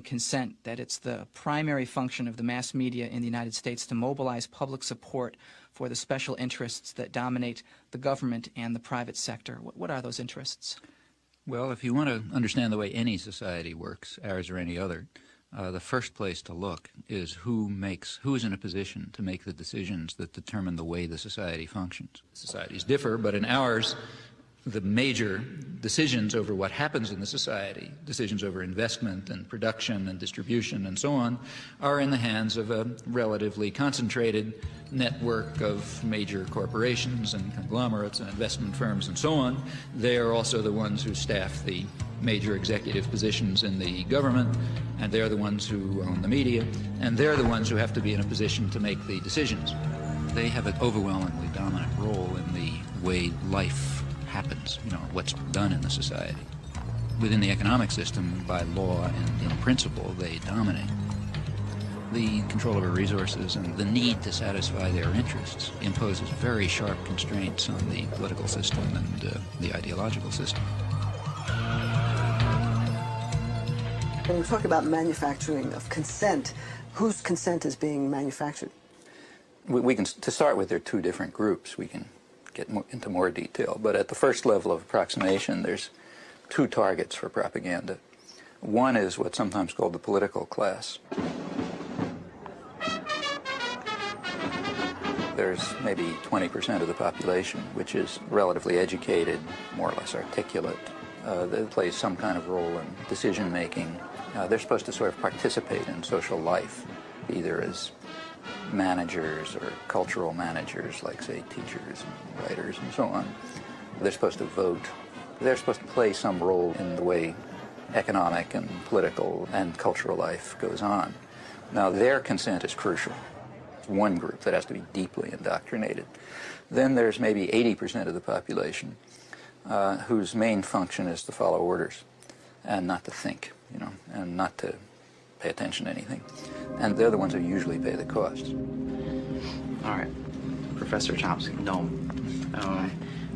Consent, that it's the primary function of the mass media in the United States to mobilize public support for the special interests that dominate the government and the private sector. What are those interests? Well, if you want to understand the way any society works, ours or any other, the first place to look is who is in a position to make the decisions that determine the way the society functions. Societies differ, but in ours, the major decisions over what happens in the society, decisions over investment and production and distribution and so on, are in the hands of a relatively concentrated network of major corporations and conglomerates and investment firms and so on. They are also the ones who staff the major executive positions in the government, and they're the ones who own the media, and they're the ones who have to be in a position to make the decisions. They have an overwhelmingly dominant role in the way life happens, what's done in the society. Within the economic system, by law and in principle, they dominate. The control over resources and the need to satisfy their interests imposes very sharp constraints on the political system and the ideological system. When you talk about manufacturing of consent, whose consent is being manufactured? We can, to start with, there are two different groups. We can get into more detail, but at the first level of approximation, there's two targets for propaganda. One is what's sometimes called the political class. There's maybe 20% of the population which is relatively educated, more or less articulate. They play some kind of role in decision-making. They're supposed to sort of participate in social life, either as managers or cultural managers, like, say, teachers and writers and so on. They're supposed to vote. They're supposed to play some role in the way economic and political and cultural life goes on. Now, their consent is crucial. It's one group that has to be deeply indoctrinated. Then there's maybe 80% of the population whose main function is to follow orders and not to think, and not to pay attention to anything. And they're the ones who usually pay the costs. All right. Professor Chomsky, Noam,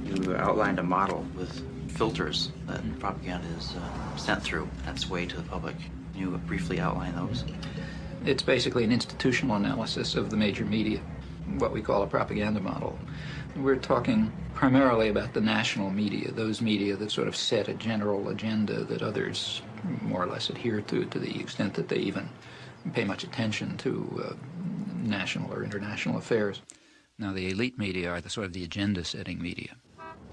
you outlined a model with filters that propaganda is sent through and its way to the public. Can you briefly outline those? It's basically an institutional analysis of the major media, what we call a propaganda model. We're talking primarily about the national media, those media that sort of set a general agenda that others more or less adhere to the extent that they even pay much attention to national or international affairs. Now, the elite media are the sort of the agenda-setting media.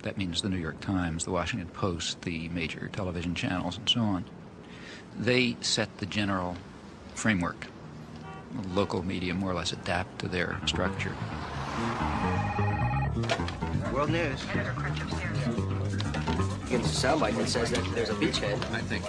That means the New York Times, the Washington Post, the major television channels, and so on. They set the general framework. Local media more or less adapt to their structure. World News. Begins to sound like it says that there's a beachhead. I think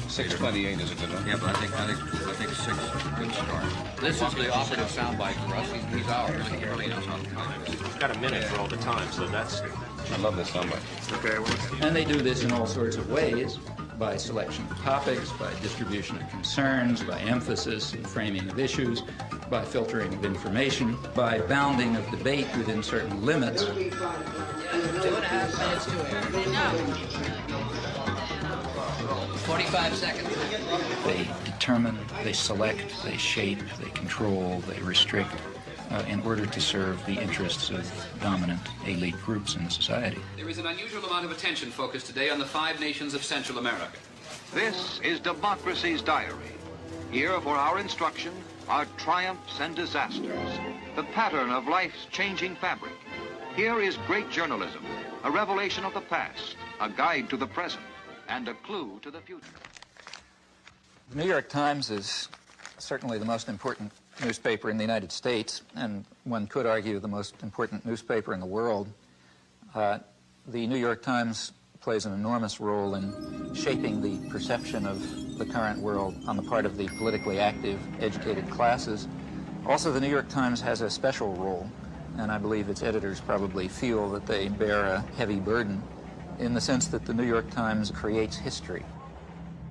628 is a good one. Yeah, but I think 6 is a good start. This is the operative soundbite for us. He's ours. He really knows how to time. We've got a minute for all the time, so that's... I love this soundbite. Okay, well... And they do this in all sorts of ways, by selection of topics, by distribution of concerns, by emphasis and framing of issues, by filtering of information, by bounding of debate within certain limits. 2.5 minutes to air. 45 seconds. They determine, they select, they shape, they control, they restrict in order to serve the interests of dominant elite groups in the society. There is an unusual amount of attention focused today on the 5 nations of Central America. This is Democracy's Diary. Here for our instruction are triumphs and disasters, the pattern of life's changing fabric. Here is great journalism, a revelation of the past, a guide to the present, and a clue to the future. The New York Times is certainly the most important newspaper in the United States, and one could argue the most important newspaper in the world. The New York Times plays an enormous role in shaping the perception of the current world on the part of the politically active, educated classes. Also, the New York Times has a special role, and I believe its editors probably feel that they bear a heavy burden in the sense that the New York Times creates history.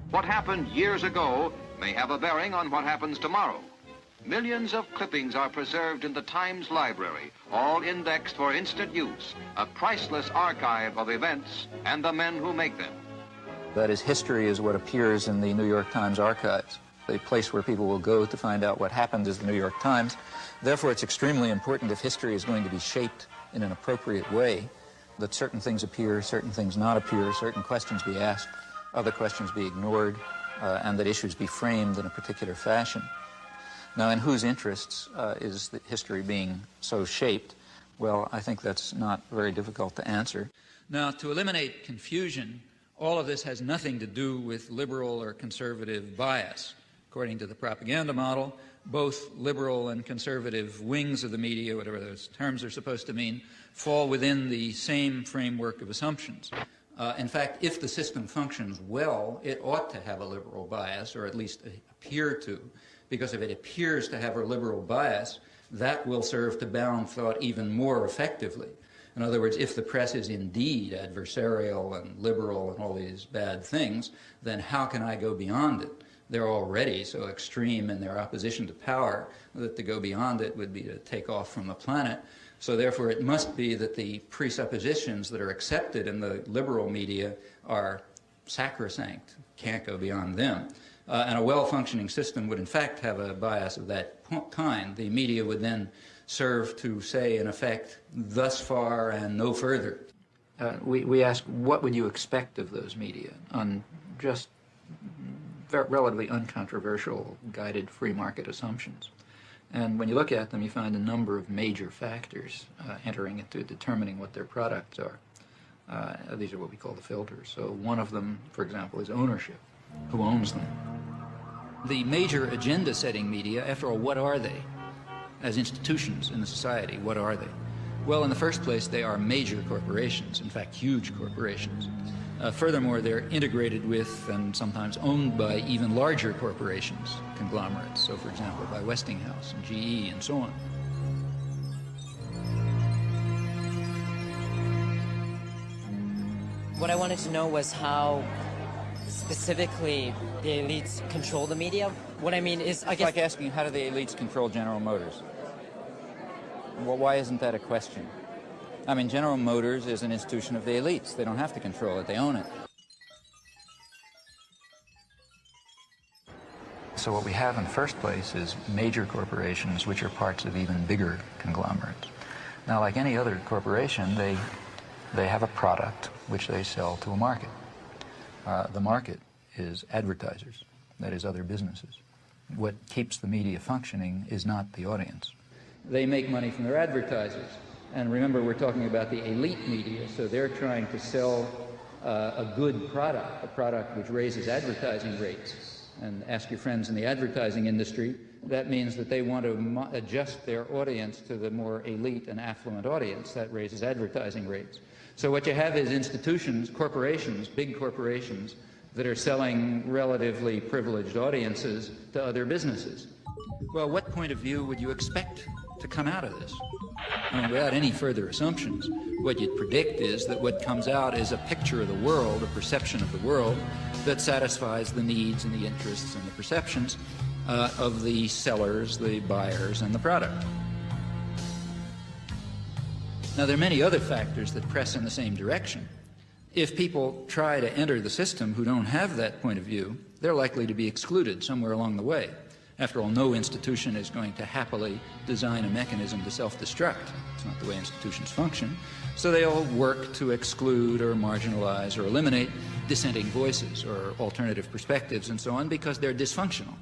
What happened years ago may have a bearing on what happens tomorrow. Millions of clippings are preserved in the Times library, all indexed for instant use, a priceless archive of events and the men who make them. That is, history is what appears in the New York Times archives, the place where people will go to find out what happened is the New York Times. Therefore, it's extremely important, if history is going to be shaped in an appropriate way, that certain things appear, certain things not appear, certain questions be asked, other questions be ignored, and that issues be framed in a particular fashion. Now, in whose interests is the history being so shaped? Well, I think that's not very difficult to answer. Now, to eliminate confusion, all of this has nothing to do with liberal or conservative bias. According to the propaganda model, both liberal and conservative wings of the media, whatever those terms are supposed to mean, fall within the same framework of assumptions. In fact, if the system functions well, it ought to have a liberal bias, or at least appear to, because if it appears to have a liberal bias, that will serve to bound thought even more effectively. In other words, if the press is indeed adversarial and liberal and all these bad things, then how can I go beyond it? They're already so extreme in their opposition to power that to go beyond it would be to take off from the planet. So therefore, it must be that the presuppositions that are accepted in the liberal media are sacrosanct, can't go beyond them. And a well-functioning system would in fact have a bias of that kind. The media would then serve to say, in effect, thus far and no further. We ask, what would you expect of those media on just relatively uncontroversial, guided free market assumptions? And when you look at them, you find a number of major factors entering into determining what their products are. These are what we call the filters. So one of them, for example, is ownership. Who owns them? The major agenda-setting media, after all, what are they? As institutions in the society, what are they? Well, in the first place, they are major corporations, in fact, huge corporations. Furthermore, they're integrated with and sometimes owned by even larger corporations, conglomerates, so for example, by Westinghouse and GE and so on. What I wanted to know was how specifically the elites control the media. What I mean is, I guess... It's like asking, how do the elites control General Motors? Well, why isn't that a question? I mean, General Motors is an institution of the elites. They don't have to control it. They own it. So what we have in the first place is major corporations which are parts of even bigger conglomerates. Now, like any other corporation, they have a product which they sell to a market. The market is advertisers, that is, other businesses. What keeps the media functioning is not the audience. They make money from their advertisers. And remember, we're talking about the elite media, so they're trying to sell a good product, a product which raises advertising rates. And ask your friends in the advertising industry, that means that they want to adjust their audience to the more elite and affluent audience. That raises advertising rates. So what you have is institutions, corporations, big corporations, that are selling relatively privileged audiences to other businesses. Well, what point of view would you expect to come out of this? I mean, without any further assumptions, what you'd predict is that what comes out is a picture of the world, a perception of the world, that satisfies the needs and the interests and the perceptions of the sellers, the buyers, and the product. Now, there are many other factors that press in the same direction. If people try to enter the system who don't have that point of view, they're likely to be excluded somewhere along the way. After all, no institution is going to happily design a mechanism to self-destruct. It's not the way institutions function. So they all work to exclude or marginalize or eliminate dissenting voices or alternative perspectives and so on because they're dysfunctional.